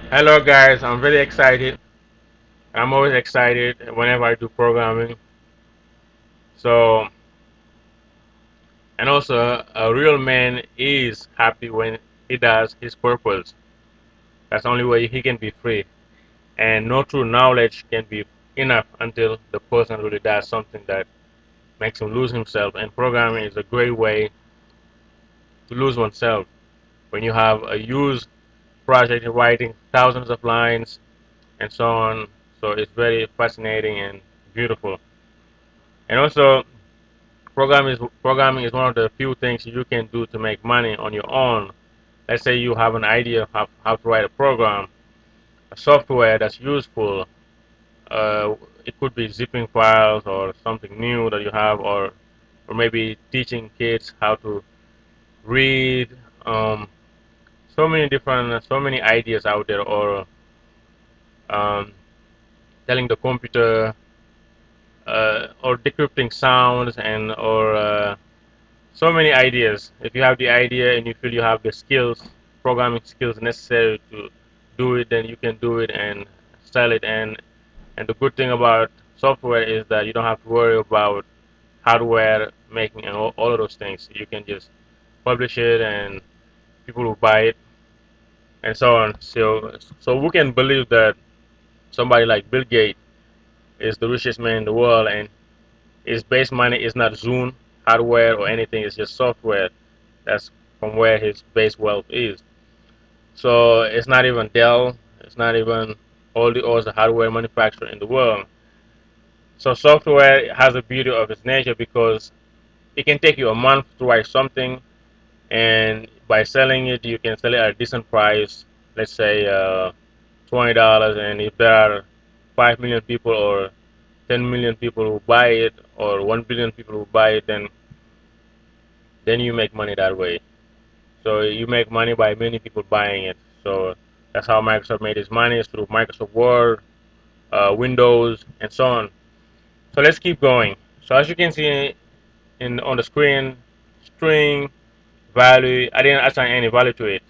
Hello guys, I'm very excited. I'm always excited whenever I do programming. So, and also a real man is happy when he does his purpose. That's the only way he can be free. And no true knowledge can be enough until the person really does something that makes him lose himself. And programming is a great way to lose oneself. When you have a huge project, you're writing thousands of lines and so on. So it's very fascinating and beautiful. And also, programming is one of the few things you can do to make money on your own. Let's say you have an idea of how to write a program, a software that's useful. It could be zipping files or something new that you have, or maybe teaching kids how to read. Um, so many ideas out there, or um, telling the computer, or decrypting sounds, and or so many ideas. If you have the idea and you feel you have the skills, programming skills necessary to do it, then you can do it and sell it. And the good thing about software is that you don't have to worry about hardware making and all of those things. You can just publish it and people will buy it and so on. So we can believe that somebody like Bill Gates is the richest man in the world, and his base money is not Zune hardware or anything. It's just software. That's from where his base wealth is. So it's not even Dell. It's not even all the other hardware manufacturer in the world. So software has a beauty of its nature because it can take you a month to write something, and by selling it, you can sell it at a decent price. Let's say $20, and if there are 5 million people or 10 million people who buy it, or 1 billion people who buy it, then you make money that way. So you make money by many people buying it. So that's how Microsoft made its money, is through Microsoft Word, Windows, and so on. So let's keep going. So as you can see in on the screen, string value. I didn't assign any value to it.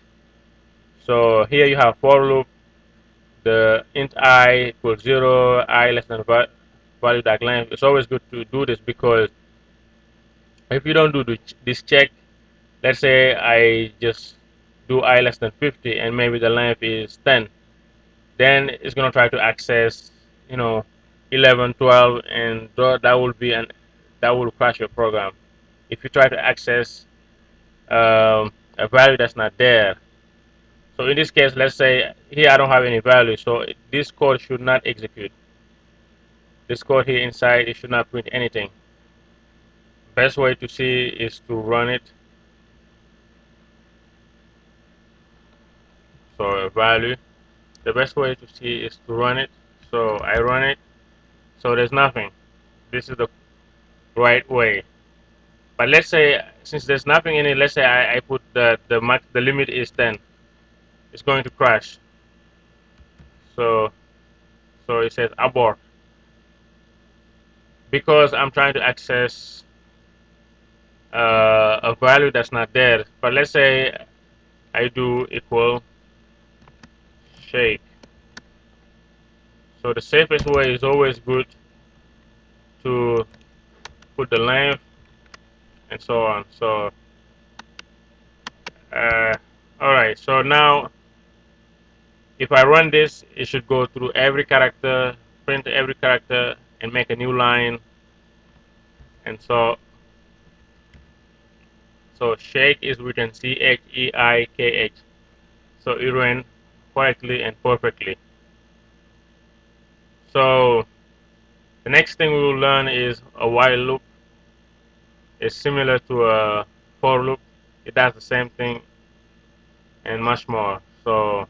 So here you have for loop. The int I equals 0, I less than value that length. It's always good to do this because if you don't do this check, let's say I just do I less than 50 and maybe the length is 10, then it's going to try to access, you know, 11, 12, and that will crash your program. If you try to access a value that's not there. So in this case, let's say here I don't have any value, so this code should not execute. This code here inside, it should not print anything. Best way to see is to run it. So a value. The best way to see is to run it. So I run it. So there's nothing. This is the right way. But let's say since there's nothing in it, let's say I put the limit is 10. It's going to crash. So it says abort because I'm trying to access a value that's not there. But let's say I do equal shake. So the safest way is always good to put the length and so on. So uh, all right. So now if I run this, it should go through every character, print every character, and make a new line. And so shake is written Cheikh. So it ran correctly and perfectly. So the next thing we will learn is a while loop. It's similar to a for loop. It does the same thing and much more. So